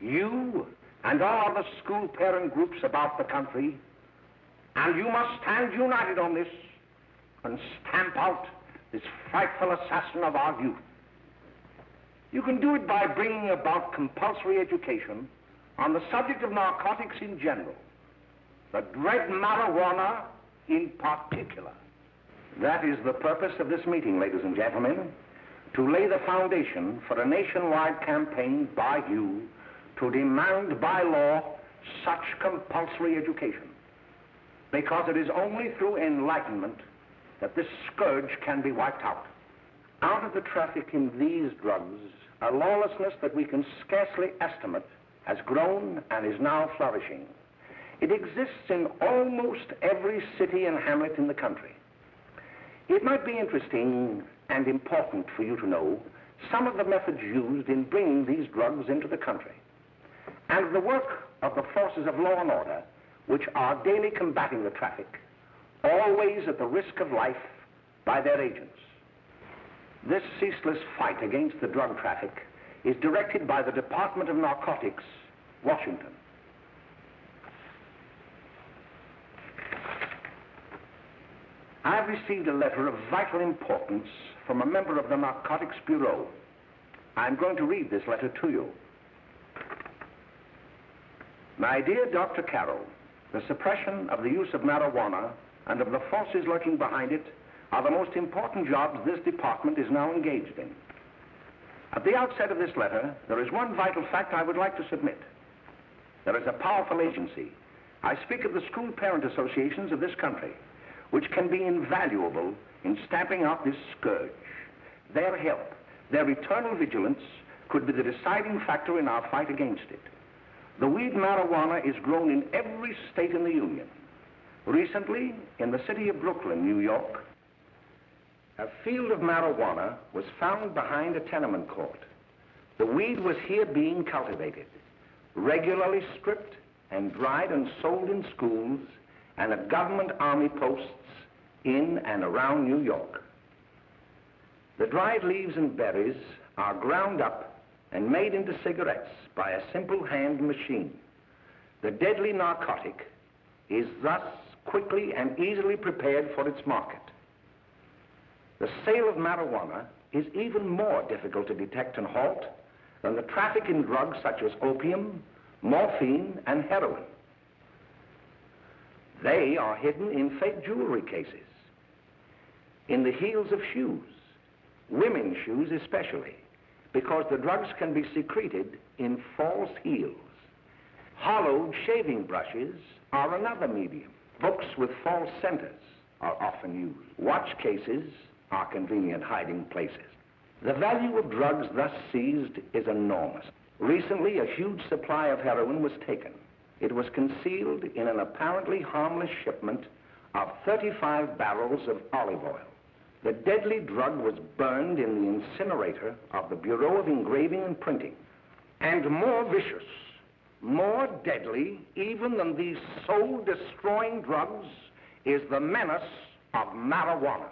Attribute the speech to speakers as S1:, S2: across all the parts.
S1: You and all other school parent groups about the country, and you must stand united on this and stamp out this frightful assassin of our youth. You can do it by bringing about compulsory education on the subject of narcotics in general, the dread marijuana in particular. That is the purpose of this meeting, ladies and gentlemen, to lay the foundation for a nationwide campaign by you to demand by law such compulsory education. Because it is only through enlightenment that this scourge can be wiped out. Out of the traffic in these drugs, a lawlessness that we can scarcely estimate has grown and is now flourishing. It exists in almost every city and hamlet in the country. It might be interesting and important for you to know some of the methods used in bringing these drugs into the country, and the work of the forces of law and order which are daily combating the traffic, always at the risk of life by their agents. This ceaseless fight against the drug traffic is directed by the Department of Narcotics, Washington. I've received a letter of vital importance from a member of the Narcotics Bureau. I'm going to read this letter to you. My dear Dr. Carroll, the suppression of the use of marijuana and of the forces lurking behind it are the most important jobs this department is now engaged in. At the outset of this letter, there is one vital fact I would like to submit. There is a powerful agency. I speak of the school parent associations of this country, which can be invaluable in stamping out this scourge. Their help, their eternal vigilance, could be the deciding factor in our fight against it. The weed marijuana is grown in every state in the Union. Recently, in the city of Brooklyn, New York, a field of marijuana was found behind a tenement court. The weed was here being cultivated, regularly stripped and dried and sold in schools and at government army posts in and around New York. The dried leaves and berries are ground up and made into cigarettes by a simple hand machine. The deadly narcotic is thus quickly and easily prepared for its market. The sale of marijuana is even more difficult to detect and halt than the traffic in drugs such as opium, morphine, and heroin. They are hidden in fake jewelry cases, in the heels of shoes, women's shoes especially, because the drugs can be secreted in false heels. Hollowed shaving brushes are another medium. Books with false centers are often used. Watch cases are convenient hiding places. The value of drugs thus seized is enormous. Recently, a huge supply of heroin was taken. It was concealed in an apparently harmless shipment of 35 barrels of olive oil. The deadly drug was burned in the incinerator of the Bureau of Engraving and Printing. And more vicious, more deadly even than these soul-destroying drugs is the menace of marijuana.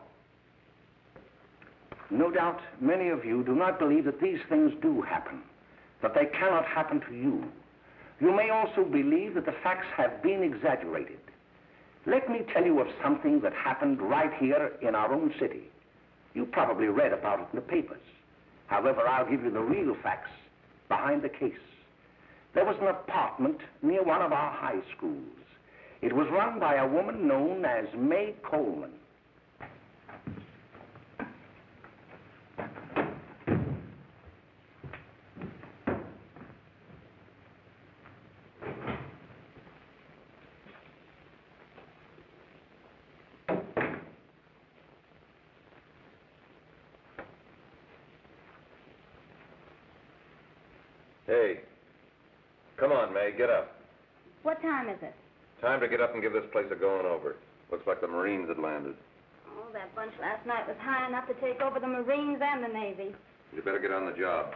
S1: No doubt many of you do not believe that these things do happen, that they cannot happen to you. You may also believe that the facts have been exaggerated. Let me tell you of something that happened right here in our own city. You probably read about it in the papers. However, I'll give you the real facts behind the case. There was an apartment near one of our high schools. It was run by a woman known as May Coleman.
S2: Hey, come on, May, get up.
S3: What time is it?
S2: Time to get up and give this place a going over. Looks like the Marines had landed.
S3: Oh, that bunch last night was high enough to take over the Marines and the Navy.
S2: You better get on the job.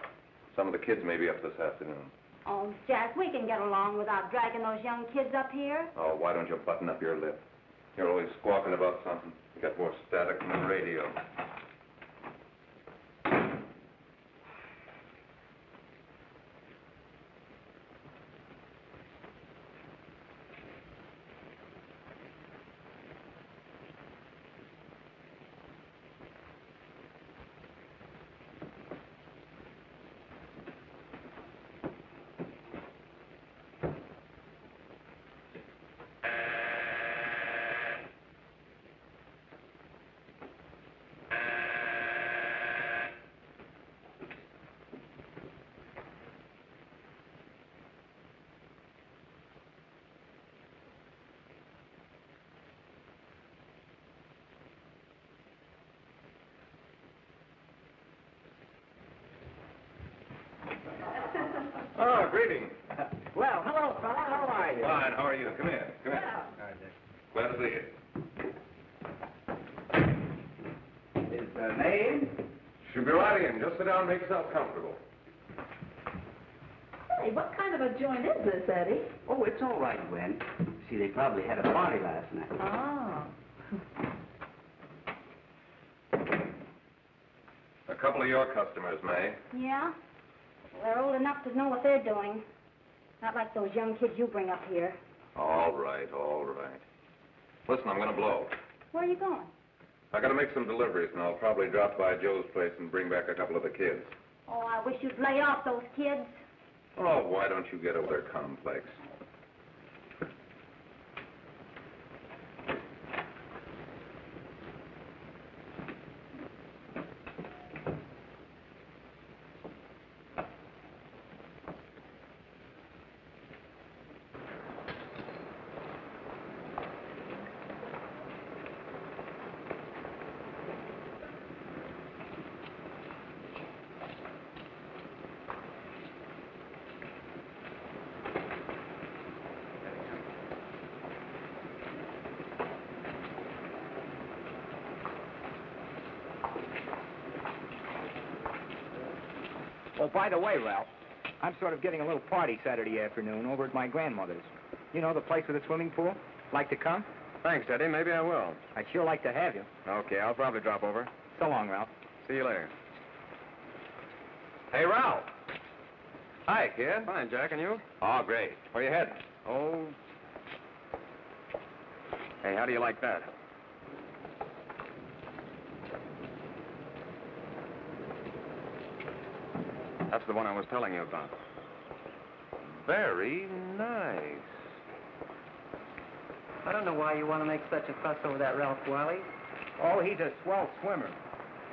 S2: Some of the kids may be up this afternoon.
S3: Oh, Jack, we can get along without dragging those young kids up here.
S2: Oh, why don't you button up your lip? You're always squawking about something. You got more static than the radio. greetings.
S4: Well, hello, fella. How are you?
S2: Fine, how are you? Come here. Come here. Glad to see you.
S4: Is Meade?
S2: Should be right in. Just sit down and make yourself comfortable.
S5: Hey, what kind of a joint is this, Eddie?
S4: Oh, it's all right, Gwen. See, they probably had a party last night.
S5: Oh.
S2: A couple of your customers, May.
S3: Yeah? They're old enough to know what they're doing. Not like those young kids you bring up here.
S2: All right, all right. Listen, I'm going to blow.
S3: Where are you going?
S2: I got to make some deliveries, and I'll probably drop by Joe's place and bring back a couple of the kids.
S3: Oh, I wish you'd lay off those kids.
S2: Oh, why don't you get over their complex?
S6: Oh, by the way, Ralph, I'm sort of getting a little party Saturday afternoon over at my grandmother's. You know, the place with the swimming pool? Like to come?
S7: Thanks, Eddie. Maybe I will.
S6: I'd sure like to have you.
S7: Okay, I'll probably drop over.
S6: So long, Ralph.
S7: See you later.
S2: Hey, Ralph. Hi, kid.
S7: Fine, Jack, and you?
S2: Oh, great. Where you heading?
S7: Oh. Hey, how do you like that? That's the one I was telling you about.
S2: Very nice.
S4: I don't know why you want to make such a fuss over that Ralph Wiley.
S6: Oh, he's a swell swimmer.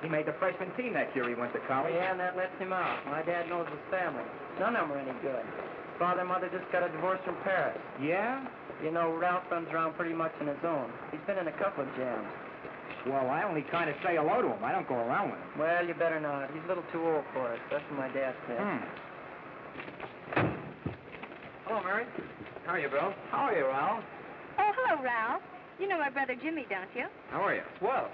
S6: He made the freshman team that year he went to college.
S4: Yeah, and that lets him out. My dad knows his family. None of them are any good. Father and mother just got a divorce from Paris.
S6: Yeah?
S4: You know, Ralph runs around pretty much on his own. He's been in a couple of jams.
S6: Well, I only kind of say hello to him. I don't go around with him.
S4: Well, you better not. He's a little too old for us. That's what my dad said.
S7: Hello, Mary. How are you, Bill?
S4: How are you, Ralph?
S3: Oh, hello, Ralph. You know my brother Jimmy, don't you?
S7: How are you?
S4: Well,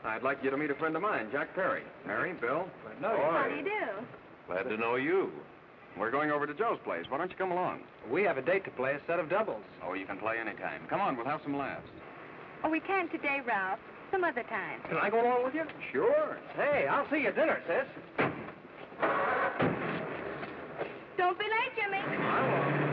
S7: I'd like you to meet a friend of mine, Jack Perry. Mary, Bill.
S3: How do you do?
S2: Glad to know you.
S7: We're going over to Joe's place. Why don't you come along?
S6: We have a date to play, a set of doubles.
S7: Oh, you can play anytime. Come on, we'll have some laughs.
S3: Oh, we can't today, Ralph. Some other time.
S6: Can I go along with you?
S7: Sure.
S6: Hey, I'll see you at dinner, sis.
S3: Don't be late, Jimmy.
S6: I won't.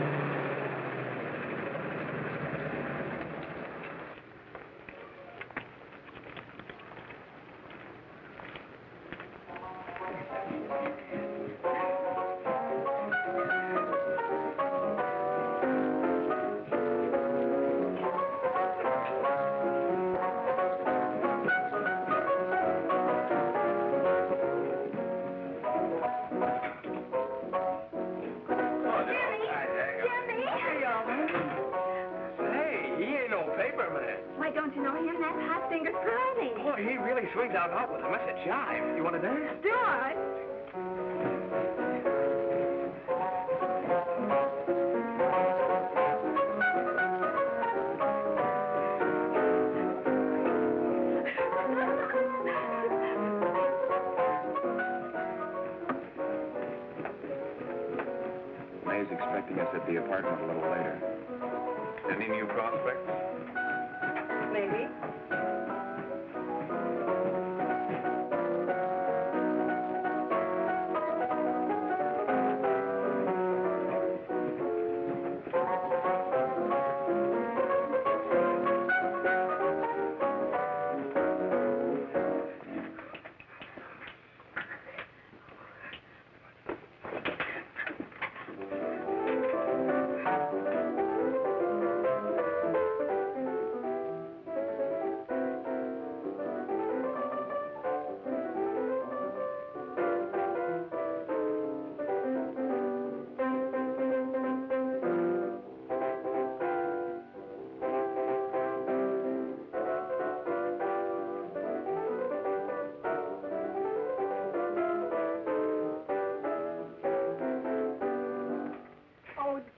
S3: Why, don't you know him? That's Hot Fingers Friday.
S6: Boy, he really swings out hot with him. That's a jive. You want to dance?
S3: Do I?
S7: May's expecting us at the apartment a little later.
S2: Any new prospects?
S5: Maybe.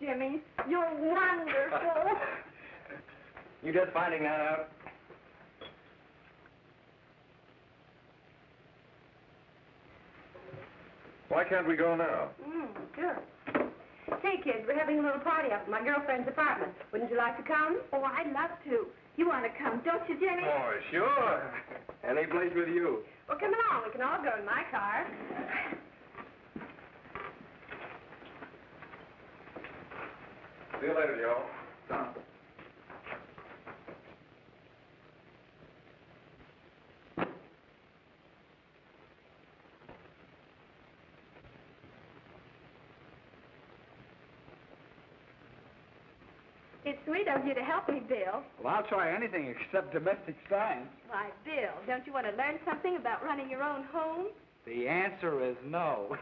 S3: Jimmy. You're wonderful.
S6: You just finding that out?
S2: Why can't we go now?
S3: Sure. Hey, kids, we're having a little party up at my girlfriend's apartment. Wouldn't you like to come? Oh, I'd love to. You want to come, don't you, Jimmy?
S2: Oh, sure. Any place with you.
S3: Well, come along. We can all go in my car.
S2: See you later, Joe.
S3: It's sweet of you to help me, Bill.
S6: Well, I'll try anything except domestic science.
S3: Why, Bill, don't you want to learn something about running your own home?
S6: The answer is no.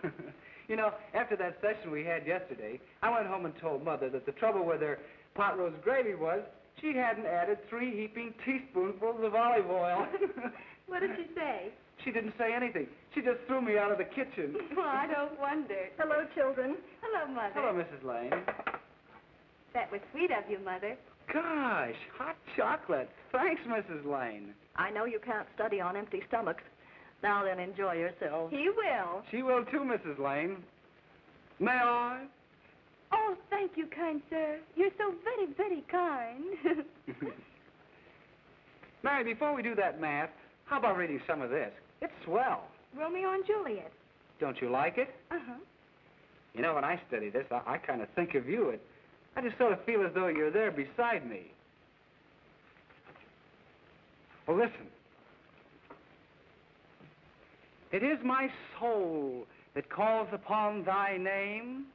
S6: You know, after that session we had yesterday, I went home and told Mother that the trouble with her pot roast gravy was she hadn't added 3 heaping teaspoonfuls of olive oil.
S3: What did she say?
S6: She didn't say anything. She just threw me out of the kitchen.
S3: Well, I don't wonder. Hello, children. Hello, Mother.
S6: Hello, Mrs. Lane.
S3: That was sweet of you, Mother.
S6: Gosh, hot chocolate. Thanks, Mrs. Lane.
S5: I know you can't study on empty stomachs. Now then, enjoy yourselves.
S3: He will.
S6: She will too, Mrs. Lane. May I?
S3: Oh, thank you, kind sir. You're so very, very kind.
S6: Mary, before we do that math, how about reading some of this? It's swell.
S3: Romeo and Juliet.
S6: Don't you like it?
S3: Uh-huh.
S6: You know, when I study this, I kind of think of you. I just sort of feel as though you're there beside me. Well, listen. It is my soul that calls upon thy name.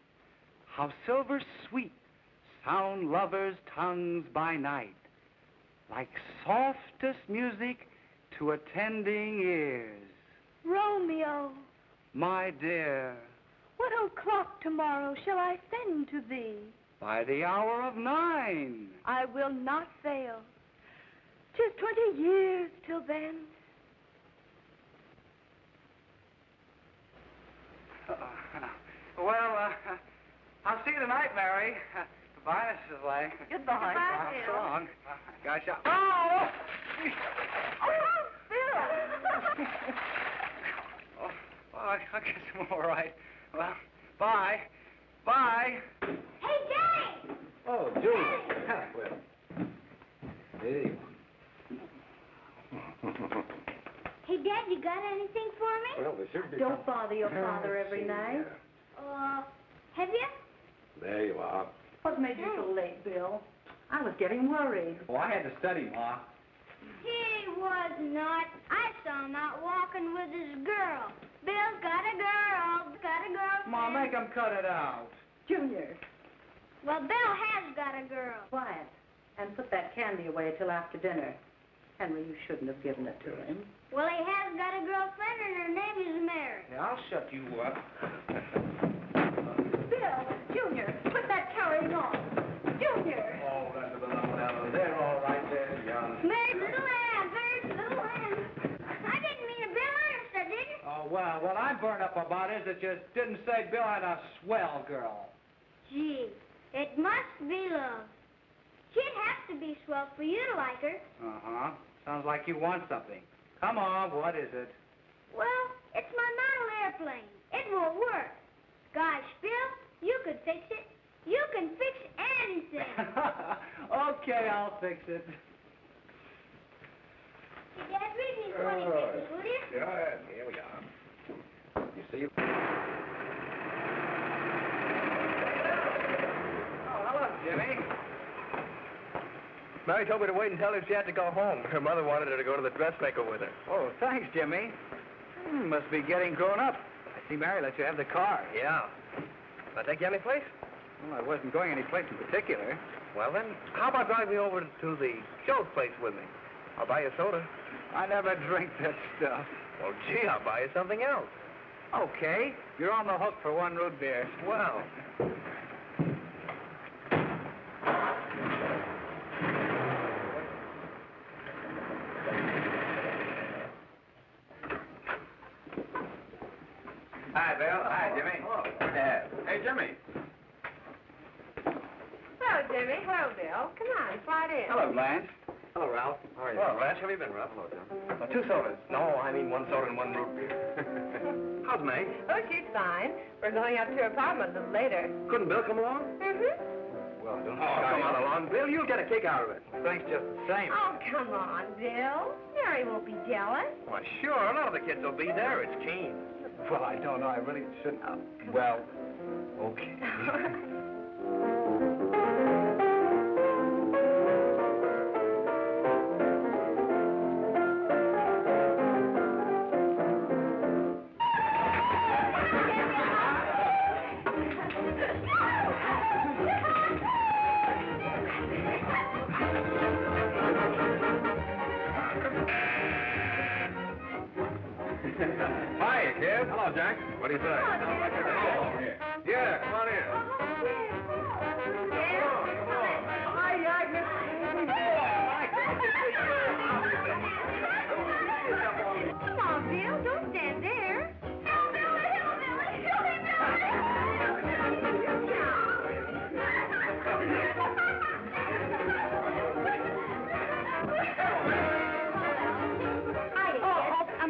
S6: How silver sweet sound lovers' tongues by night, like softest music to attending ears.
S3: Romeo,
S6: My dear,
S3: what o'clock tomorrow shall I send to thee?
S6: by the hour of 9.
S3: I will not fail. 'Tis 20 years till then.
S6: Well, I'll see you tonight, Mary. Goodbye, Mrs. Lane.
S5: Goodbye.
S3: Goodbye,
S6: So
S3: Bill.
S6: long. Gosh, oh!
S3: Oh, Bill!
S6: Oh, I guess I'm all right. Well, bye. Bye.
S3: Hey, Daddy!
S6: Oh, Julie. Well, there you
S3: Hey, Dad, you got anything for me?
S2: Well, there should be
S5: Don't bother your father every night.
S3: Have you?
S2: There you are.
S5: What made you so late, Bill? I was getting worried.
S6: Oh, I had to study, Ma.
S3: He was not. I saw him out walking with his girl. Bill's got a girl. Got a girlfriend.
S6: Ma, make him cut it out.
S5: Junior,
S3: Well, Bill has got a girl.
S5: quiet. And put that candy away till after dinner. Henry, you shouldn't have given it to him.
S3: Well, he has got a girlfriend, and her name is Mary.
S6: Yeah, I'll shut you up.
S5: Bill, Junior, quit that carrying on. Junior!
S2: Oh, that's about now. They're all right there, young.
S3: Mary's little lamb. Mary's little lamb. I didn't mean to Bill Ernest, I didn't.
S6: Oh, well, what I'm burned up about is that you didn't say Bill had a swell girl.
S3: Gee, it must be love. She'd have to be swell for you to like her.
S6: Uh-huh. Sounds like you want something. Come on, what is it?
S3: Well, it's my model airplane. It won't work. Gosh, Bill, you could fix it. You can fix anything.
S6: Okay, I'll fix it.
S3: Hey, Dad, read me 20 pages, will you?
S2: Yeah, here we are. You see?
S6: Oh, hello, Jimmy.
S7: Mary told me to wait and tell her she had to go home. Her mother wanted her to go to the dressmaker with her.
S6: Oh, thanks, Jimmy. Must be getting grown up. I see Mary let you have the car.
S7: Yeah. Can I take you any place?
S6: Well, I wasn't going any place in particular.
S7: Well, then, how about driving me over to the Joe's place with me? I'll buy you a soda.
S6: I never drink that stuff.
S7: Well, gee, I'll buy you something else.
S6: Okay, you're on the hook for 1 root beer.
S7: Well.
S6: Hi, Bill. Hi, Jimmy.
S7: Oh.
S6: Hey, Jimmy.
S3: Hello, Jimmy. Hello, Bill. Come on, slide in.
S6: Hello, Blanche.
S7: Hello, Ralph.
S2: How are you?
S7: Hello, Ralph. How have you been, Ralph?
S2: Hello, Jim.
S7: 2 sodas. No, I mean 1 soda and 1 root beer. How's May?
S3: Oh, she's fine. We're going up to her apartment a little later.
S7: Couldn't Bill come along?
S3: Mm-hmm.
S7: Well, don't come on along, Bill. You'll get a kick out of it. Thanks just the same.
S3: Oh, come on, Bill. Mary won't be jealous.
S7: Why, sure. A lot of the kids will be there. It's keen.
S6: Well, I don't know. I really shouldn't. Well, okay.
S2: Hi, kid. Hello, Jack. What do you say? Yeah, come on in.
S3: Come on, Bill. Don't stand there.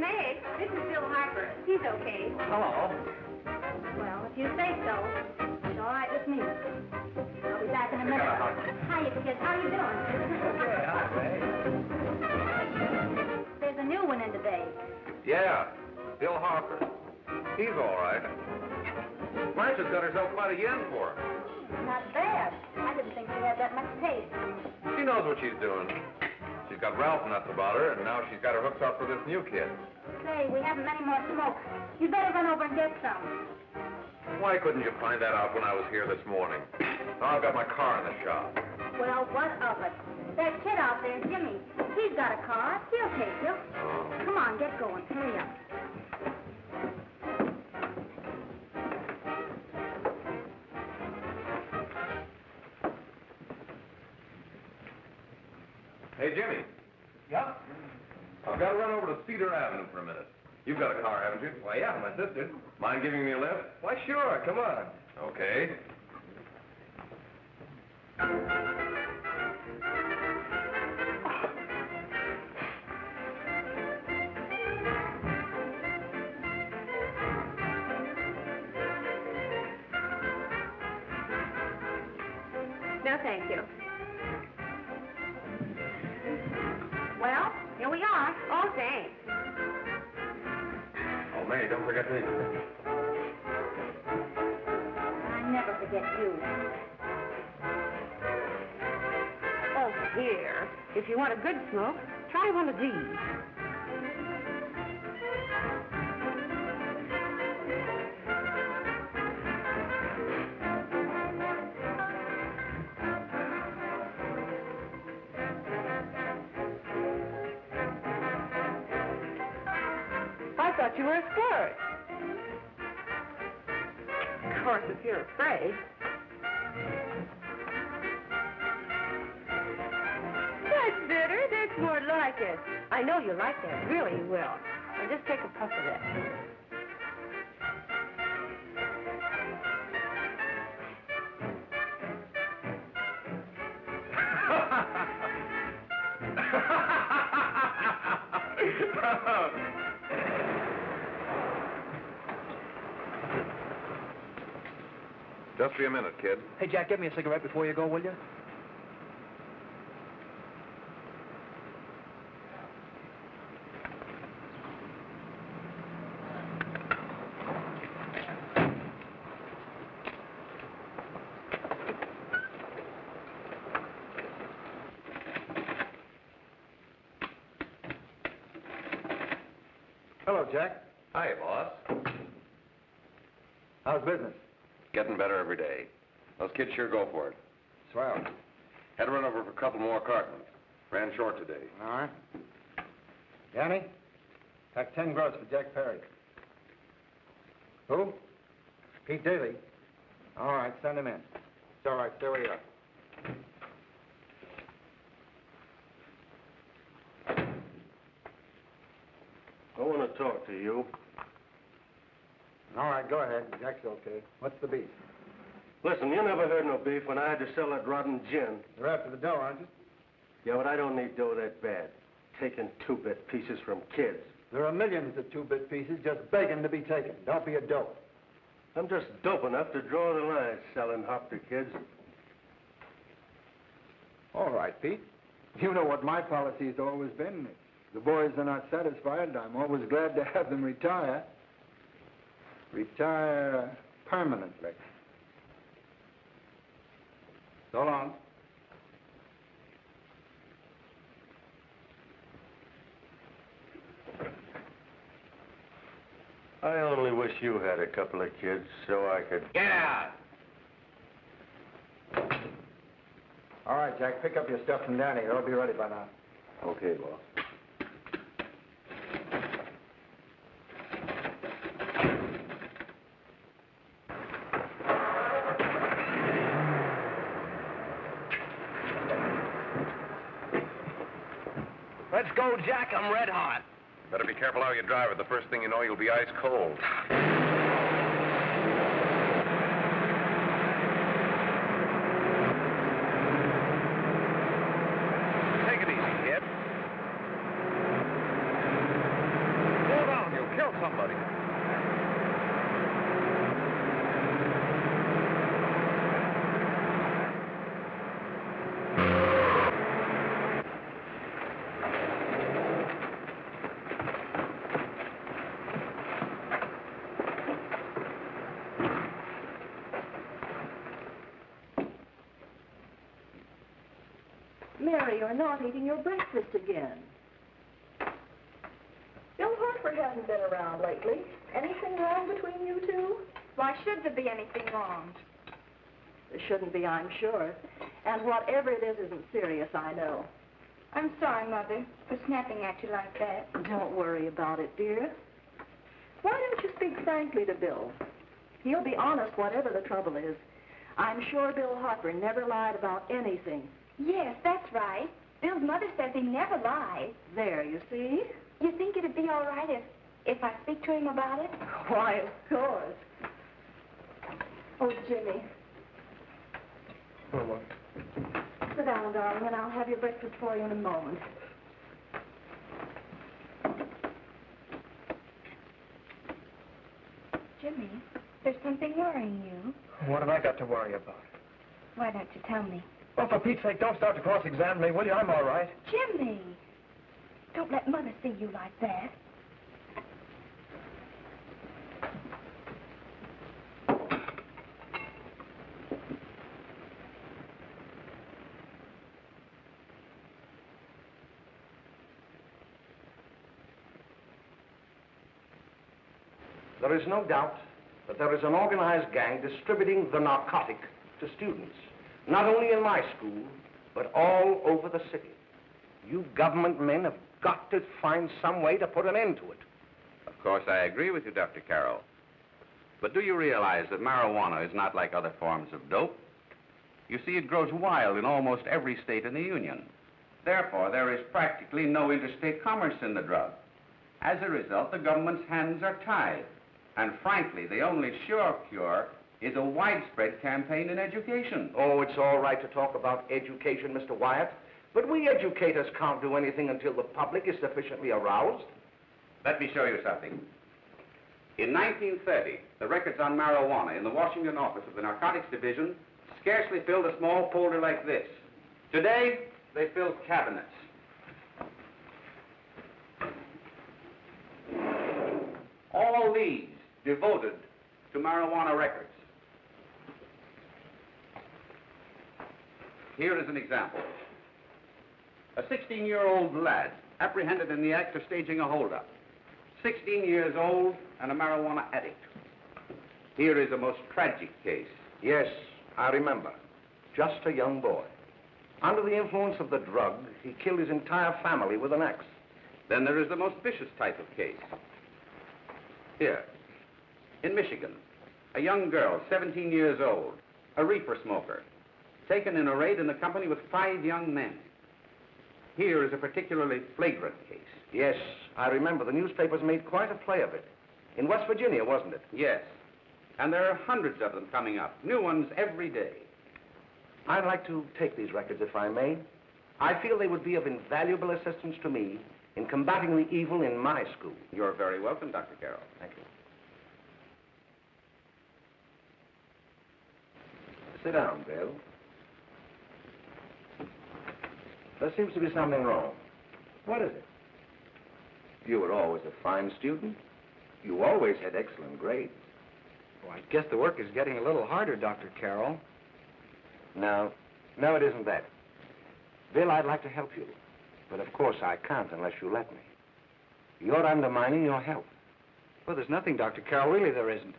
S3: May, this is Bill Harper. He's okay.
S7: Hello.
S3: Well, if you say so, it's all right with me. I'll be back in a minute. Hiya, kids. How you doing?
S7: Okay, hi, May.
S3: There's a new one in today.
S2: Yeah, Bill Harper. He's all right. Blanche has got herself quite a yen for him.
S3: Not bad. I didn't think she had that much taste.
S2: She knows what she's doing. She's got Ralph nuts about her, and now she's got her hooks up for this new kid.
S3: Say, we haven't any more smoke. You better run over and get some.
S2: Why couldn't you find that out when I was here this morning? Now I've got my car in the shop.
S3: Well, what of it? That kid out there, Jimmy, he's got a car. He'll take you.
S2: Oh.
S3: Come on, get going. Hurry up.
S2: Hey, Jimmy.
S7: Yeah?
S2: I've got to run over to Cedar Avenue for a minute. You've got a car, haven't you?
S7: Why, yeah, my sister.
S2: Mind giving me a lift?
S7: Why, sure. Come on.
S2: Okay.
S3: No, thank you. Well, here we are. Oh, thanks.
S2: Oh, May, don't forget me.
S3: I never forget you. Oh, here. If you want a good smoke, try one of these. I thought you were a squirt. Of course, if you're afraid. That's better. That's more like it. I know you like that. Really, you will. Now just take a puff of that.
S2: Just be a minute, kid.
S7: Hey, Jack, give me a cigarette before you go, will you? Hello, Jack.
S2: Hi, boss.
S7: How's business?
S2: Getting better every day. Those kids sure go for it.
S7: Swell.
S2: Had to run over for a couple more cartons. Ran short today.
S7: All right. Yanni, pack 10 gross for Jack Perry. Who? Pete Daly. All right, send him in. It's all right, stay where you are.
S8: I want to talk to you.
S7: All right, go ahead. Jack's okay. What's the beef?
S8: Listen, you never heard no beef when I had to sell that rotten gin.
S9: You're after the dough, aren't you?
S8: Yeah, but I don't need dough that bad. Taking two-bit pieces from kids.
S9: There are millions of two-bit pieces just begging to be taken. Don't be a dope.
S8: I'm just dope enough to draw the line selling hop to kids.
S9: All right, Pete. You know what my policy's always been. If the boys are not satisfied, I'm always glad to have them retire. Retire permanently. So long.
S8: I only wish you had a couple of kids so I could...
S2: Get out!
S9: All right, Jack, pick up your stuff from Danny. It'll be ready by now.
S8: Okay, boss.
S7: Let's go, Jack. I'm red hot.
S2: Better be careful how you drive it. The first thing you know, you'll be ice cold. Take it easy, kid. Slow down. You'll kill somebody.
S5: Mary, you're not eating your breakfast again. Bill Hartford hasn't been around lately. Anything wrong between you two?
S3: Why should there be anything wrong?
S5: There shouldn't be, I'm sure. And whatever it is isn't serious, I know.
S3: I'm sorry, Mother, for snapping at you like that.
S5: Don't worry about it, dear. Why don't you speak frankly to Bill? He'll be honest whatever the trouble is. I'm sure Bill Hartford never lied about anything.
S3: Yes, that's right. Bill's mother says he never lies.
S5: There, you see?
S3: You think it'd be all right if I speak to him about it?
S5: Why, of course. Oh, Jimmy.
S9: Oh,
S5: Sit down, darling, and I'll have your breakfast for you in a moment.
S3: Jimmy, there's something worrying you.
S9: what have I got to worry about?
S3: Why don't you tell me?
S9: Well, for Pete's sake, don't start to cross-examine me, will you? I'm all right.
S3: Jimmy! Don't let Mother see you like that.
S1: There is no doubt that there is an organized gang distributing the narcotic to students, not only in my school, but all over the city. You government men have got to find some way to put an end to it.
S2: Of course, I agree with you, Dr. Carroll. But do you realize that marijuana is not like other forms of dope? You see, it grows wild in almost every state in the Union. Therefore, there is practically no interstate commerce in the drug. As a result, the government's hands are tied. And frankly, the only sure cure is a widespread campaign in education.
S1: Oh, it's all right to talk about education, Mr. Wyatt, but we educators can't do anything until the public is sufficiently aroused.
S2: Let me show you something. In 1930, the records on marijuana in the Washington office of the Narcotics Division scarcely filled a small folder like this. Today, they fill cabinets. All these devoted to marijuana records. Here is an example. A 16-year-old lad apprehended in the act of staging a holdup. 16 years old and a marijuana addict. Here is a most tragic case.
S1: Yes, I remember. Just a young boy. Under the influence of the drug, he killed his entire family with an axe.
S2: Then there is the most vicious type of case. Here, in Michigan, a young girl, 17 years old, a reefer smoker, taken in a raid in the company with 5 young men. Here is a particularly flagrant case.
S1: Yes, I remember. The newspapers made quite a play of it. In West Virginia, wasn't it?
S2: Yes. And there are hundreds of them coming up, new ones every day.
S1: I'd like to take these records, if I may. I feel they would be of invaluable assistance to me in combating the evil in my school.
S2: You're very welcome, Dr. Carroll.
S1: Thank you. Sit down, Bill. There seems to be something wrong. What is it? You were always a fine student. You always had excellent grades.
S6: Well, I guess the work is getting a little harder, Dr. Carroll.
S1: No, it isn't that. Bill, I'd like to help you. But of course I can't unless you let me. You're undermining your health.
S6: Well, there's nothing, Dr. Carroll. Really, there isn't.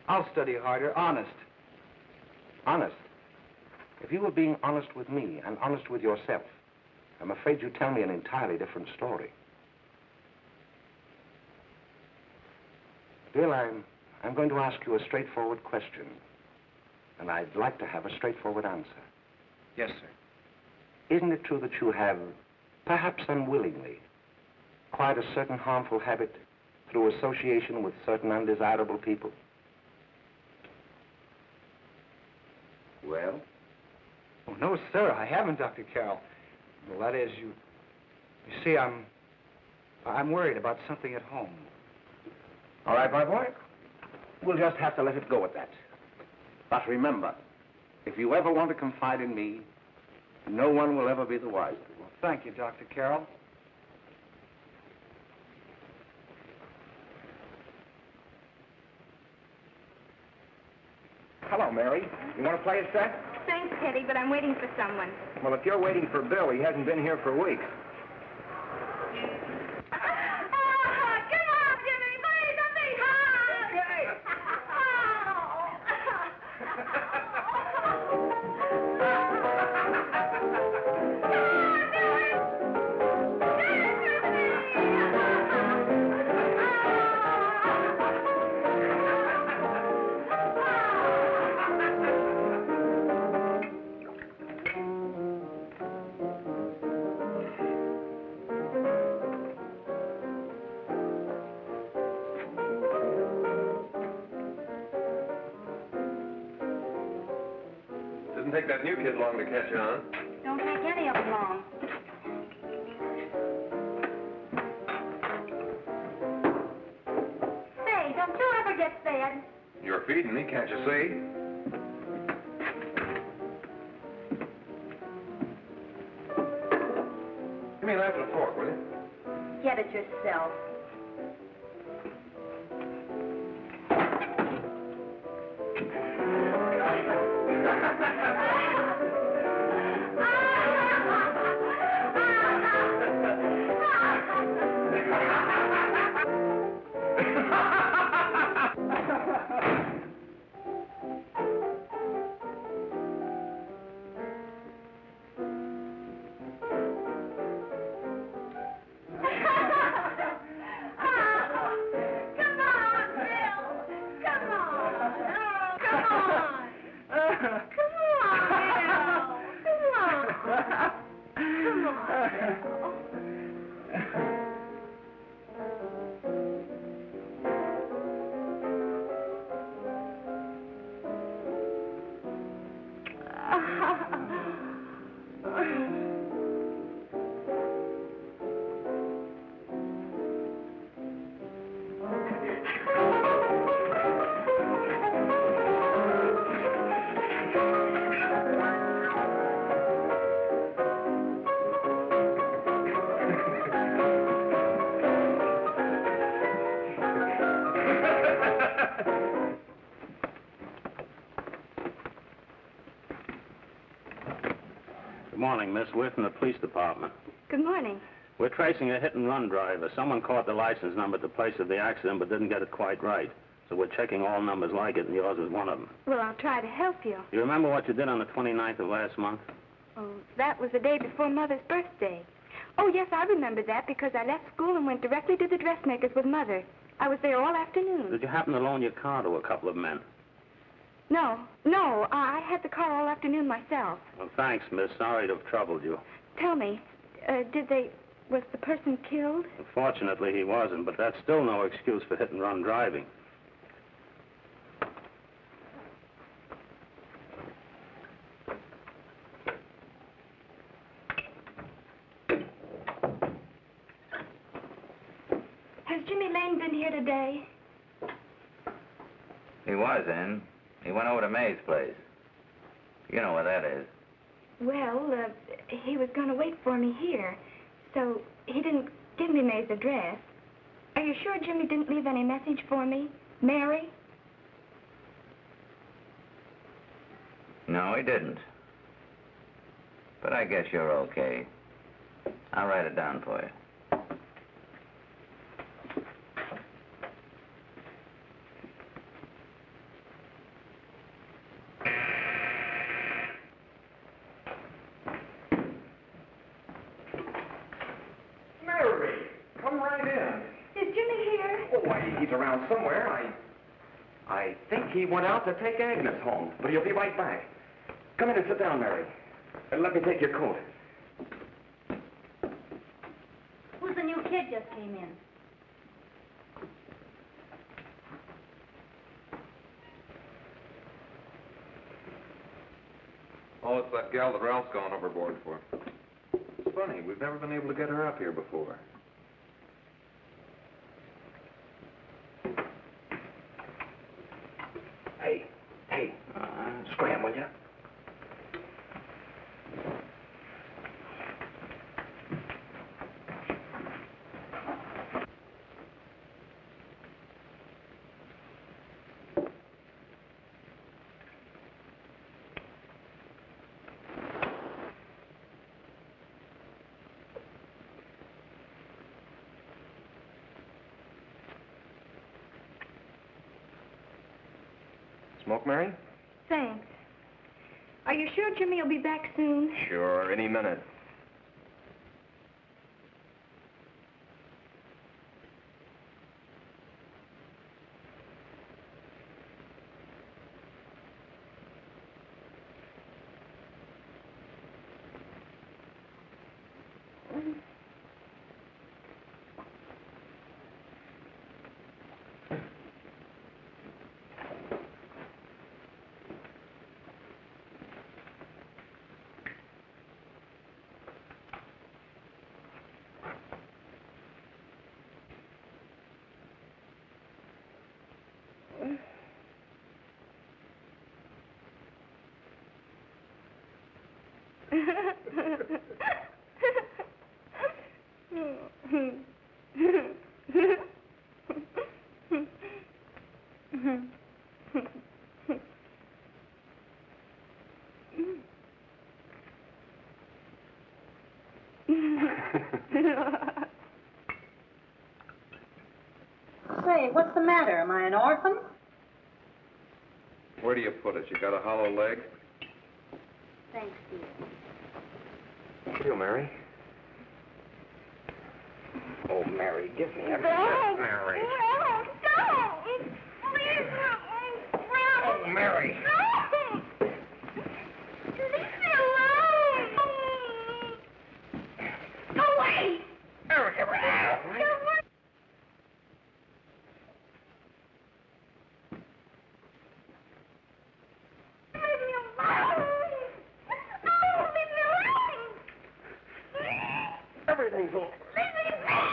S6: I'll study harder, honest.
S1: Honest? If you were being honest with me and honest with yourself, I'm afraid you'd tell me an entirely different story. Bill, I'm going to ask you a straightforward question. And I'd like to have a straightforward answer.
S6: Yes, sir.
S1: Isn't it true that you have, perhaps unwillingly, acquired a certain harmful habit through association with certain undesirable people? Well?
S6: Oh, no, sir, I haven't, Dr. Carroll. Well, that is, you see, I'm worried about something at home.
S1: All right, my boy. We'll just have to let it go at that. But remember, if you ever want to confide in me, no one will ever be the wiser.
S6: Well, thank you, Dr. Carroll.
S9: Hello, Mary. You want to play a set?
S3: Thanks, Teddy, but I'm waiting for someone.
S9: Well, if you're waiting for Bill, he hasn't been here for weeks.
S3: Come on, Jimmy, play something hard.
S9: Okay.
S8: Doesn't take that new kid long to catch on.
S3: Don't take any of them long. Say, don't you ever get fed?
S8: You're feeding me, can't you see? Give me a knife and a fork, will you?
S3: Get it yourself.
S10: Good morning, Miss. We're from the police department.
S3: Good morning.
S10: We're tracing a hit-and-run driver. Someone caught the license number at the place of the accident but didn't get it quite right. So we're checking all numbers like it, and yours is one of them.
S3: Well, I'll try to help you.
S10: You remember what you did on the 29th of last month?
S3: Oh, that was the day before Mother's birthday. Oh, yes, I remember that because I left school and went directly to the dressmaker's with Mother. I was there all afternoon.
S10: Did you happen to loan your car to a couple of men?
S3: No, I had the car all afternoon myself.
S10: Well, thanks, miss. Sorry to have troubled you.
S3: Tell me, was the person killed?
S10: Unfortunately, he wasn't, but that's still no excuse for hit-and-run driving.
S3: Has Jimmy Lane been here today?
S2: He was in. He went over to May's place. You know where that is.
S3: Well, he was going to wait for me here, so he didn't give me May's address. Are you sure Jimmy didn't leave any message for me? Mary?
S2: No, he didn't. But I guess you're okay. I'll write it down for you.
S1: Mary, come right in.
S3: Is Jimmy here?
S1: Oh, why, he's around somewhere. I think he went out to take Agnes home, but he'll be right back. Come in and sit down, Mary. And let me take your coat.
S3: Who's the new kid just came in?
S11: Oh, it's that gal that Ralph's gone overboard for. It's funny, we've never been able to get her up here before.
S1: Hey, scram, will you? Smoke, Mary?
S3: Thanks. Are you sure Jimmy will be back soon?
S1: Sure, any minute.
S12: Say, what's the matter? Am I an orphan?
S11: Where do you put it? You got a hollow leg?
S12: Thanks, dear.
S1: Thank you, Mary. Oh, Mary, give me a
S3: Don't!
S1: Mary.
S3: No, don't! Please, no!
S1: Oh, Mary.
S3: No! Leave me alone! Go away!
S1: Mary, give her out.
S3: Go away! Leave me alone! Oh, leave me alone!
S1: Everything's over.
S3: Leave me alone!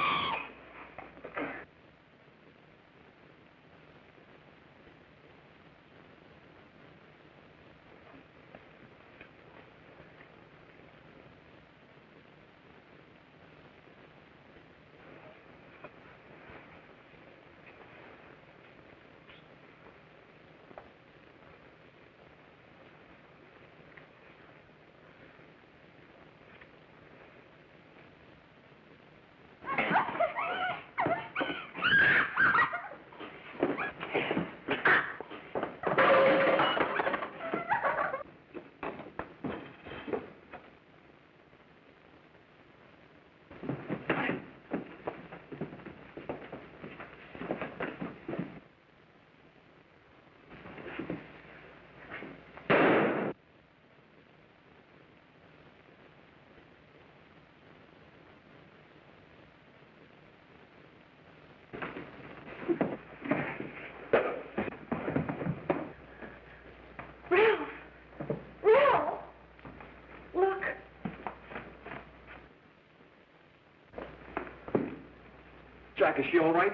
S11: Jack, is she all right?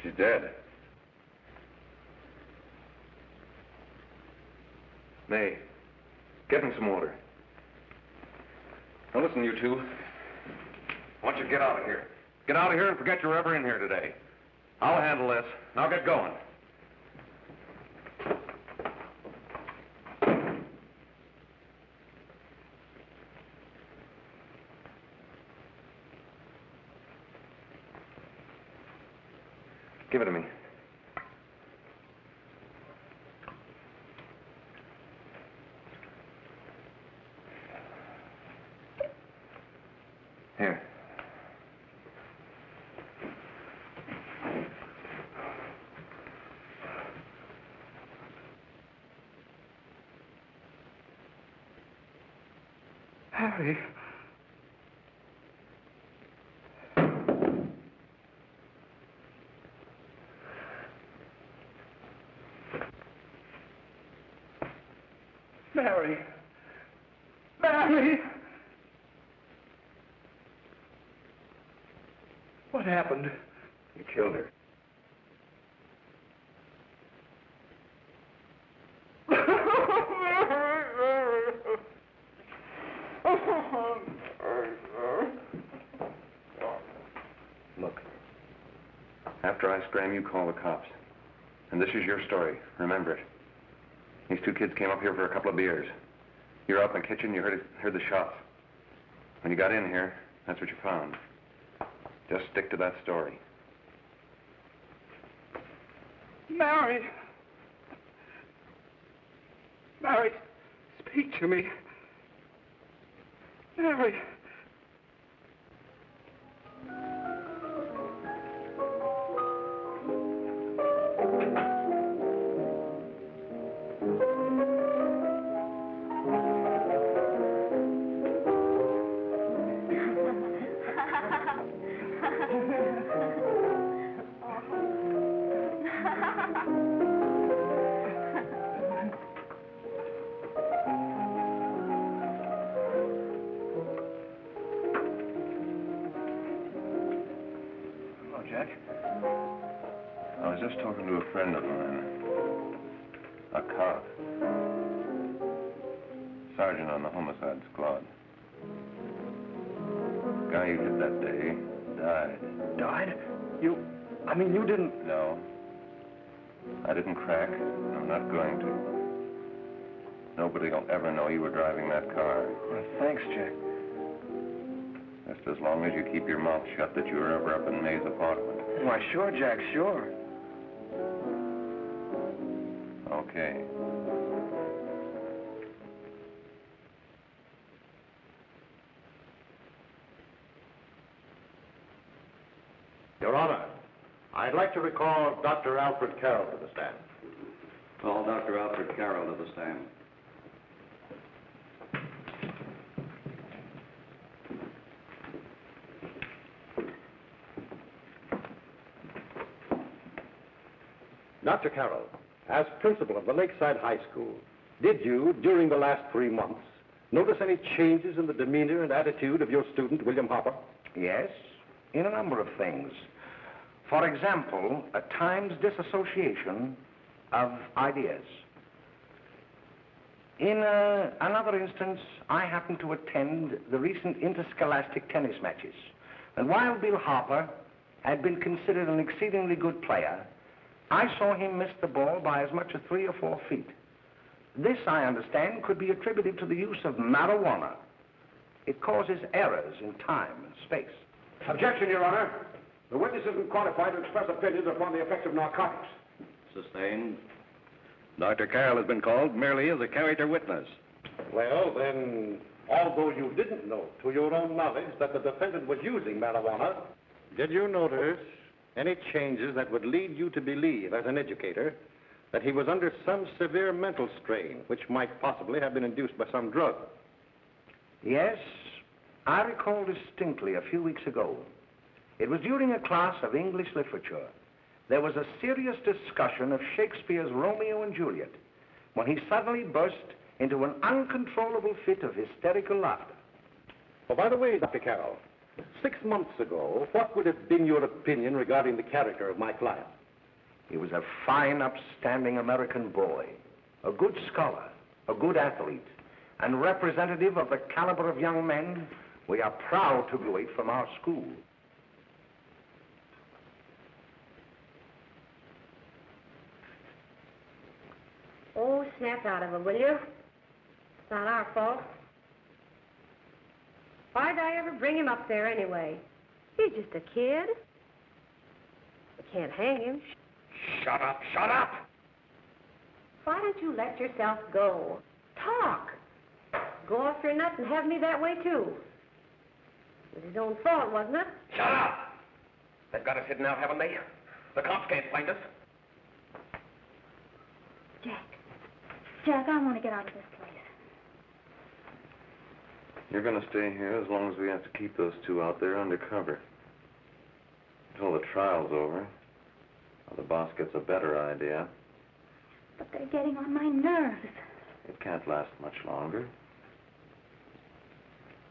S11: She's dead. May, get me some water. Now listen, you two. I want you to get out of here. Get out of here and forget you're ever in here today. I'll handle this. Now get going. Give it to me. Here.
S6: Harry. Mary. Mary! What happened?
S11: You killed her. Look, after I scram, you call the cops. And this is your story. Remember it. These two kids came up here for a couple of beers. You were out in the kitchen, you heard the shots. When you got in here, that's what you found. Just stick to that story.
S6: Mary! Mary, speak to me. Mary!
S11: Jack? I was just talking to a friend of mine. A cop. Sergeant on the homicide squad. Guy you hit that day died.
S1: Died? You didn't...
S11: No. I didn't crack. I'm not going to. Nobody will ever know you were driving that car.
S1: Well, thanks, Jack.
S11: Just as long as you keep your mouth shut that you were ever up in May's apartment.
S1: Why, sure, Jack, sure.
S11: Okay.
S13: Your Honor, I'd like to recall Dr. Alfred Carroll to the stand.
S2: Call Dr. Alfred Carroll to the stand.
S13: Dr. Carroll, as principal of the Lakeside High School, did you, during the last 3 months, notice any changes in the demeanor and attitude of your student, William Hopper?
S1: Yes, in a number of things. For example, at times disassociation of ideas. In another instance, I happened to attend the recent interscholastic tennis matches. And while Bill Hopper had been considered an exceedingly good player, I saw him miss the ball by as much as 3 or 4 feet. This, I understand, could be attributed to the use of marijuana. It causes errors in time and space.
S13: Objection, Your Honor. The witness isn't qualified to express opinions upon the effects of narcotics.
S2: Sustained.
S14: Dr. Carroll has been called merely as a character witness.
S13: Well, then, although you didn't know to your own knowledge that the defendant was using marijuana, did you notice any changes that would lead you to believe, as an educator, that he was under some severe mental strain, which might possibly have been induced by some drug?
S1: Yes, I recall distinctly a few weeks ago. It was during a class of English literature. There was a serious discussion of Shakespeare's Romeo and Juliet when he suddenly burst into an uncontrollable fit of hysterical laughter.
S13: Oh, by the way, Dr. Carroll, 6 months ago, what would have been your opinion regarding the character of my client?
S1: He was a fine, upstanding American boy, a good scholar, a good athlete, and representative of the caliber of young men we are proud to graduate from our school.
S15: Oh, snap out of it, will you? It's not our fault. Why'd I ever bring him up there anyway? He's just a kid. We can't hang him.
S1: Shut up, shut up!
S15: Why don't you let yourself go? Talk. Go off your nut and have me that way, too. It was his own fault, wasn't it?
S1: Shut up! They've got us hidden out, haven't they? The cops can't find us.
S3: Jack, I want to get out of this place.
S11: You're going to stay here as long as we have to keep those two out there undercover. Until the trial's over. Or the boss gets a better idea.
S3: But they're getting on my nerves.
S11: It can't last much longer.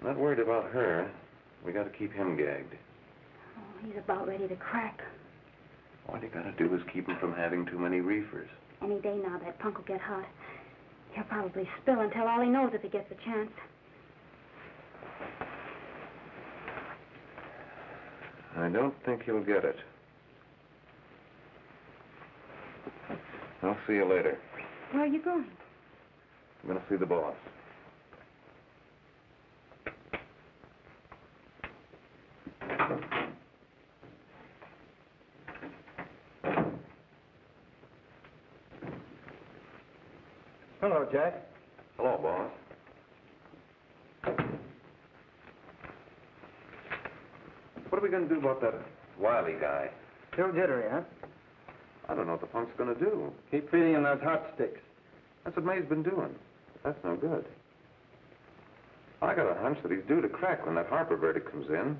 S11: I'm not worried about her. We got to keep him gagged.
S3: Oh, he's about ready to crack.
S11: All you got to do is keep him from having too many reefers.
S3: Any day now, that punk will get hot. He'll probably spill and tell all he knows if he gets a chance.
S11: I don't think he'll get it. I'll see you later.
S3: Where are you going?
S11: I'm going to see the boss.
S9: Hello, Jack.
S11: Hello, boss. What are we going to do about that Wiley guy?
S9: Still jittery, huh?
S11: I don't know what the punk's going to do.
S9: Keep feeding him those hot sticks.
S11: That's what May's been doing. That's no good. I got a hunch that he's due to crack when that Harper verdict comes in.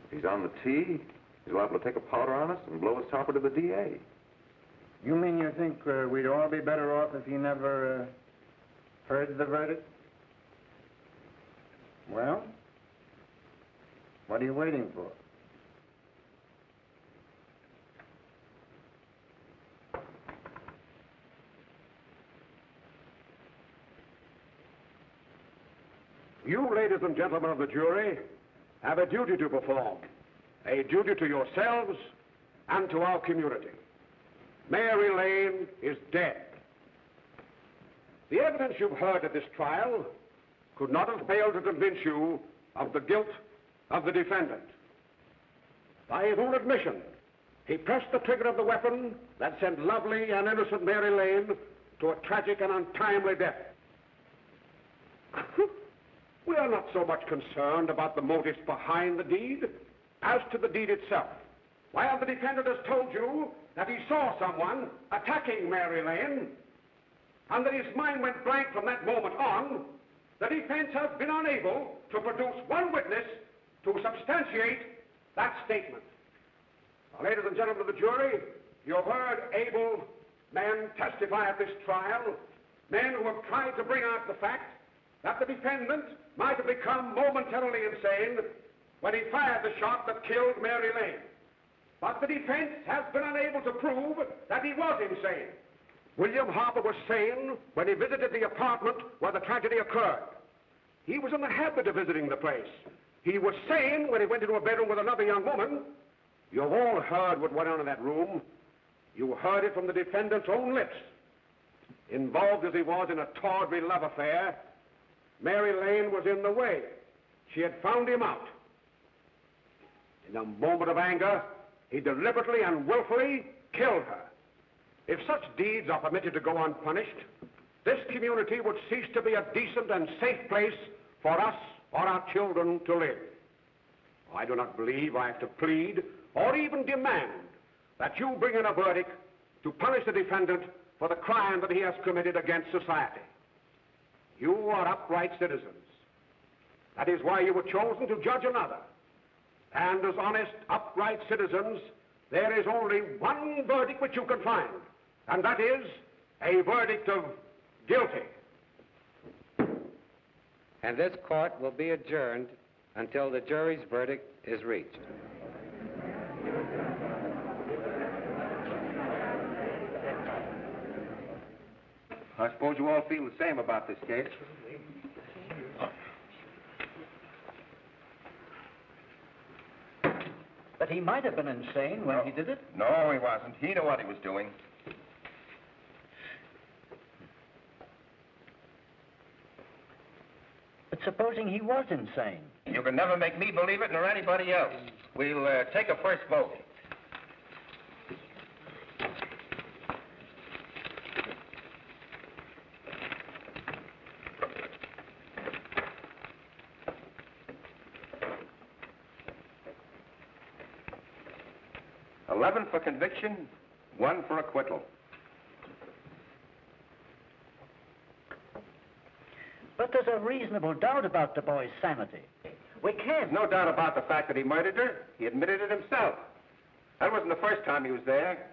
S11: If he's on the tee, he's liable to take a powder on us and blow his topper to the DA.
S9: You mean you think we'd all be better off if he never heard the verdict? Well, what are you waiting for?
S16: You, ladies and gentlemen of the jury, have a duty to perform. A duty to yourselves and to our community. Mary Lane is dead. The evidence you've heard at this trial could not have failed to convince you of the guilt of the defendant. By his own admission, he pressed the trigger of the weapon that sent lovely and innocent Mary Lane to a tragic and untimely death. We are not so much concerned about the motives behind the deed as to the deed itself. While the defendant has told you that he saw someone attacking Mary Lane and that his mind went blank from that moment on, the defense has been unable to produce one witness to substantiate that statement. Now, ladies and gentlemen of the jury, you have heard able men testify at this trial, men who have tried to bring out the fact that the defendant might have become momentarily insane when he fired the shot that killed Mary Lane. But the defense has been unable to prove that he was insane. William Harper was sane when he visited the apartment where the tragedy occurred. He was in the habit of visiting the place. He was sane when he went into a bedroom with another young woman. You've all heard what went on in that room. You heard it from the defendant's own lips. Involved as he was in a tawdry love affair, Mary Lane was in the way. She had found him out. In a moment of anger, he deliberately and willfully killed her. If such deeds are permitted to go unpunished, this community would cease to be a decent and safe place for us or our children to live. I do not believe I have to plead or even demand that you bring in a verdict to punish the defendant for the crime that he has committed against society. You are upright citizens. That is why you were chosen to judge another. And as honest, upright citizens, there is only one verdict which you can find, and that is a verdict of guilty.
S17: and this court will be adjourned until the jury's verdict is reached.
S11: I suppose you all feel the same about this case.
S18: But he might have been insane when he did it.
S11: No, he wasn't. He knew what he was doing.
S18: But supposing he was insane?
S11: You can never make me believe it, nor anybody else. We'll take a first vote. $11 for conviction, $1 for acquittal.
S18: But there's a reasonable doubt about the boy's sanity. We can't.
S11: No doubt about the fact that he murdered her. He admitted it himself. That wasn't the first time he was there.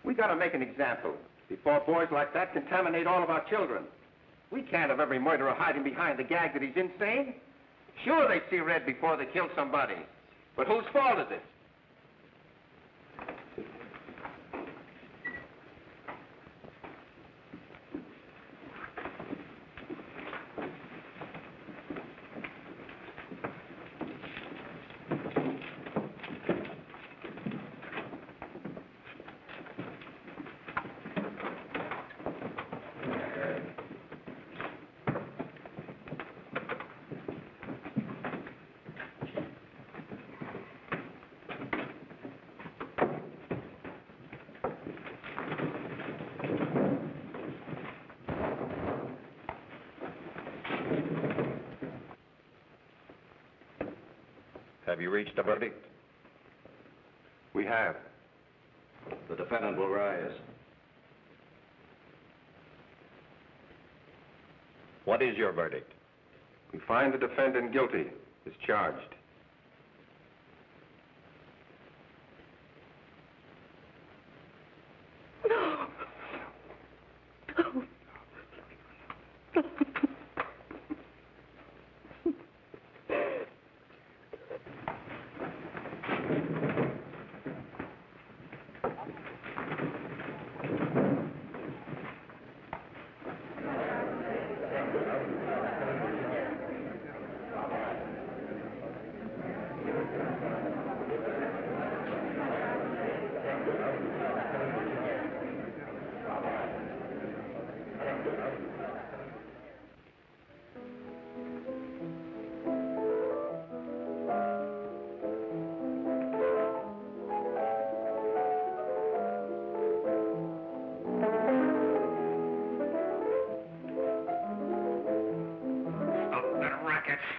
S11: We got to make an example before boys like that contaminate all of our children. We can't have every murderer hiding behind the gag that he's insane. Sure, they see red before they kill somebody. But whose fault is it? Have you reached a verdict? We have.
S2: The defendant will rise.
S11: What is your verdict? We find the defendant guilty as charged.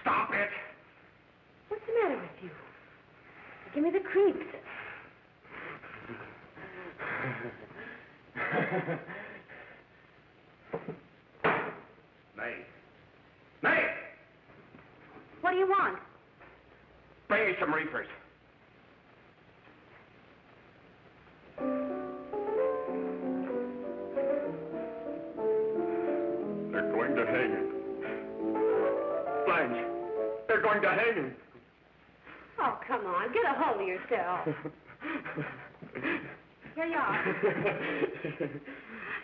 S16: Stop it!
S15: What's the matter with you? Give me the creeps.
S16: May. May!
S15: What do you want?
S16: Bring me some reefers. They're going to hang him. Blanche, they're going to hang him.
S15: Oh, come on. Get a hold of yourself. Here you are.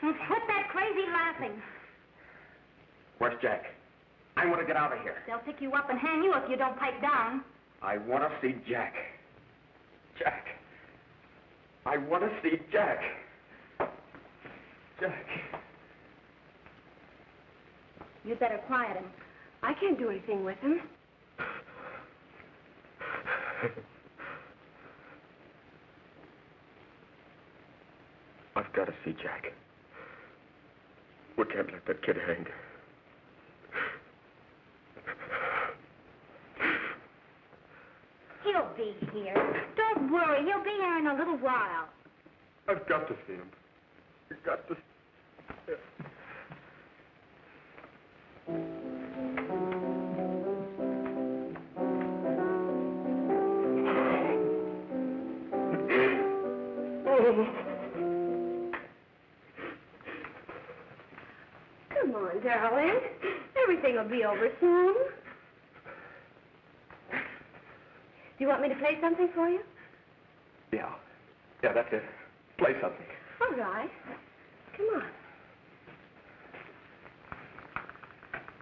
S15: And quit that crazy laughing.
S16: Where's Jack? I want to get out of here.
S15: They'll pick you up and hang you if you don't pipe down.
S16: I want to see Jack. Jack. I want to see Jack. Jack.
S15: You'd better quiet him. I can't do anything with him.
S16: I've got to see Jack. We can't let that kid hang.
S15: He'll be here. Don't worry. He'll be here in a little while.
S16: I've got to see him. I've got to see him.
S15: darling. Everything will be over soon. Do you want me to play something for you?
S11: Yeah, that's it. Play something.
S15: All right. Come on.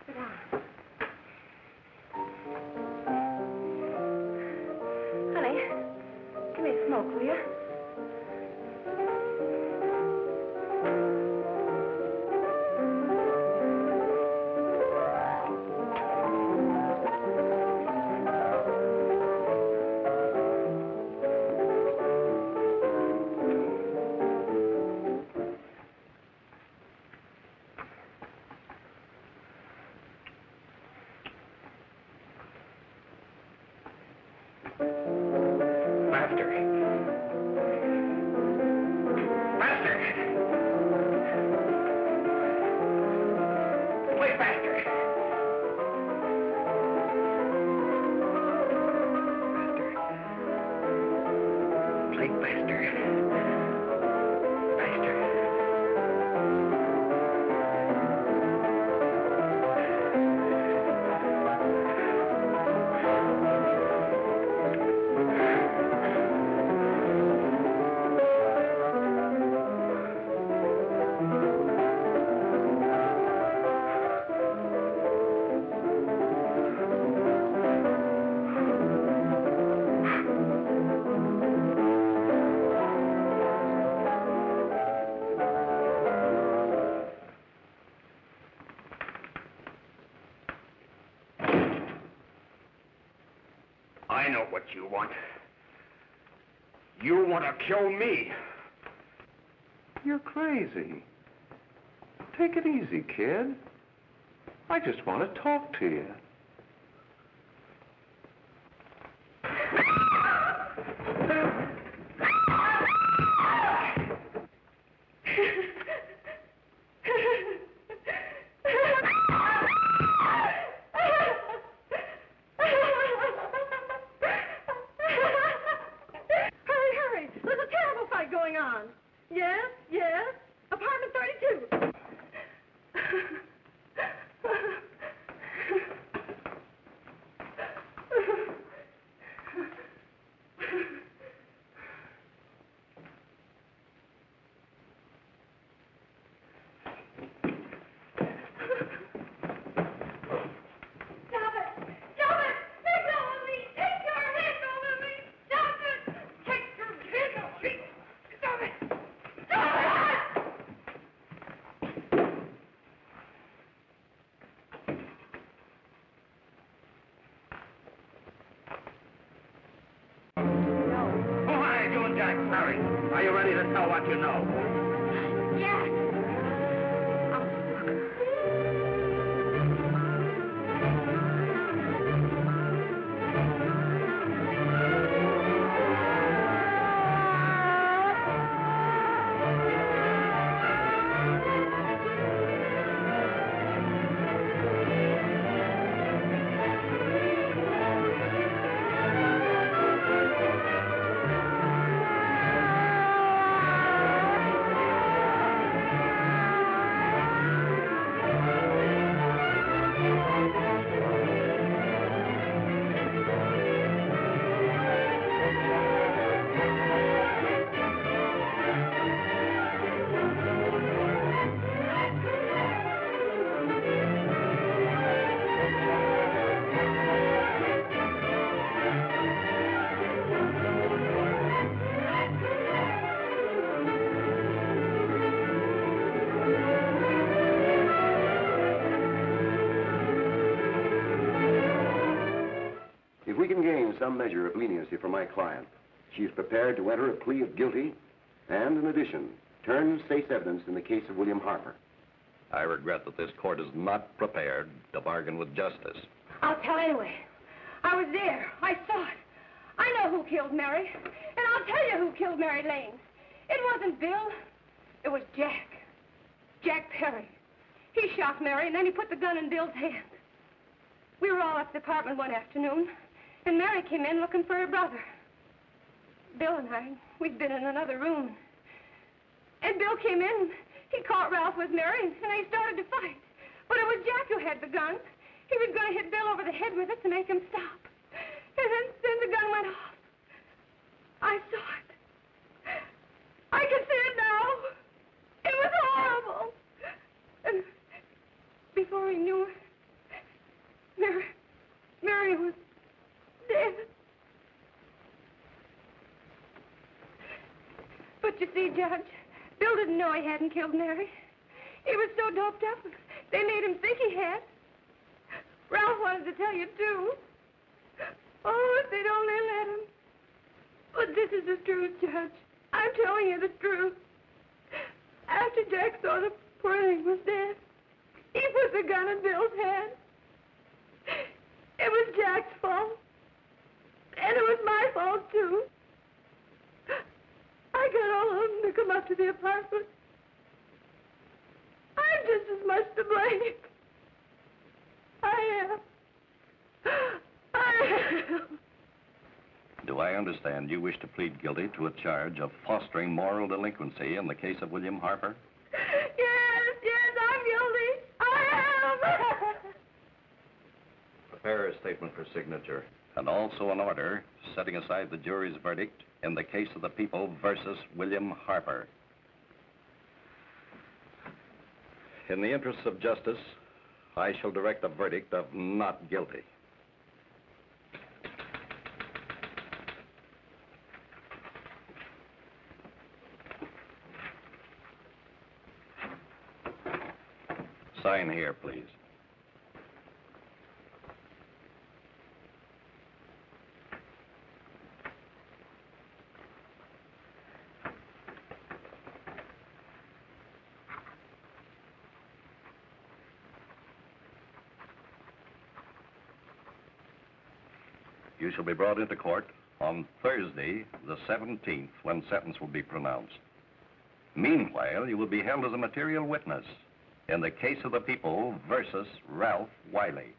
S15: Sit down. Honey, give me a smoke, will you?
S16: I know what you want. You want to kill me.
S11: You're crazy. Take it easy, kid. I just want to talk to you.
S2: Are you ready to tell what you know?
S15: Yes.
S19: If we can gain some measure of leniency for my client, she is prepared to enter a plea of guilty and, in addition, turn state's evidence in the case of William Harper.
S14: I regret that this court is not prepared to bargain with justice.
S15: I'll tell anyway. I was there. I saw it. I know who killed Mary. And I'll tell you who killed Mary Lane. It wasn't Bill. It was Jack. Jack Perry. He shot Mary, and then he put the gun in Bill's hand. We were all at the apartment one afternoon, and Mary came in looking for her brother. Bill and we'd been in another room. And Bill came in, he caught Ralph with Mary, and they started to fight. But it was Jack who had the gun. He was going to hit Bill over the head with it to make him stop. And then the gun went off. I saw it. I can see it now. It was horrible. And before he knew it, Mary was dead. But you see, Judge, Bill didn't know he hadn't killed Mary. He was so doped up, they made him think he had. Ralph wanted to tell you, too. Oh, if they'd only let him. But this is the truth, Judge. I'm telling you the truth. After Jack saw the poor thing was dead, he put the gun in Bill's hand. It was Jack's fault. And it was my fault, too. I got all of them to come up to the apartment. I'm just as much to blame. I am.
S14: Do I understand you wish to plead guilty to a charge of fostering moral delinquency in the case of William Harper?
S15: Yes, I'm guilty. I am.
S14: Prepare a statement for signature. And also an order setting aside the jury's verdict in the case of the people versus William Harper. In the interests of justice, I shall direct a verdict of not guilty. Sign here, please. You shall be brought into court on Thursday, the 17th, when sentence will be pronounced. Meanwhile, you will be held as a material witness in the case of the people versus Ralph Wiley.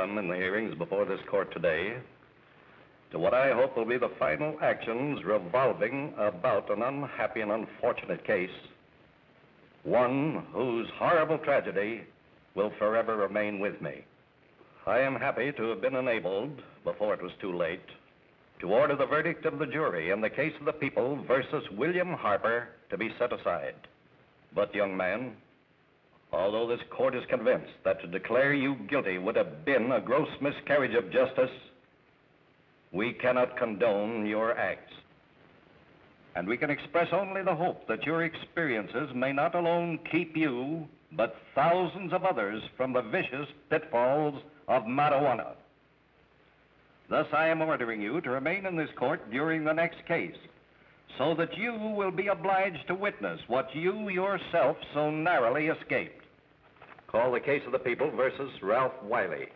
S14: In the hearings before this court today to what I hope will be the final actions revolving about an unhappy and unfortunate case, one whose horrible tragedy will forever remain with me. I am happy to have been enabled, before it was too late, to order the verdict of the jury in the case of the people versus William Harper to be set aside. But, young man, although this court is convinced that to declare you guilty would have been a gross miscarriage of justice, we cannot condone your acts. And we can express only the hope that your experiences may not alone keep you, but thousands of others from the vicious pitfalls of marijuana. Thus, I am ordering you to remain in this court during the next case, so that you will be obliged to witness what you yourself so narrowly escaped. Call the case of the people versus Ralph Wiley.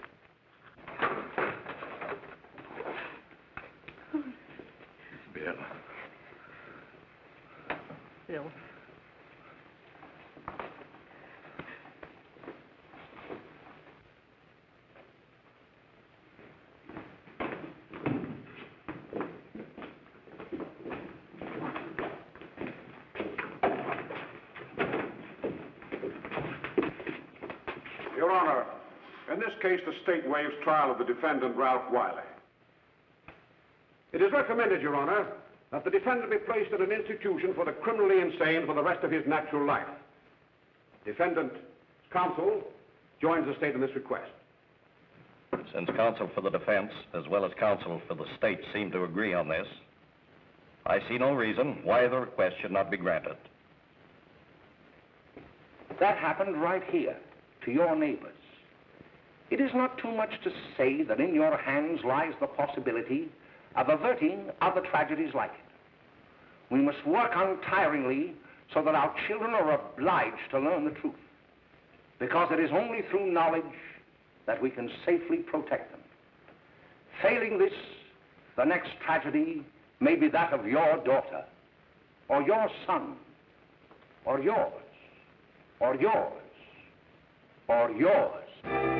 S20: Bill.
S5: Bill.
S16: Your Honor, in this case, the state waives trial of the defendant, Ralph Wiley. It is recommended, Your Honor, that the defendant be placed in an institution for the criminally insane for the rest of his natural life. Defendant's counsel joins the state in this request.
S14: Since counsel for the defense, as well as counsel for the state, seem to agree on this, I see no reason why the request should not be granted.
S1: That happened right here, to your neighbors. It is not too much to say that in your hands lies the possibility of averting other tragedies like it. We must work untiringly so that our children are obliged to learn the truth, because it is only through knowledge that we can safely protect them. Failing this, the next tragedy may be that of your daughter, or your son, or yours, or yours, or yours.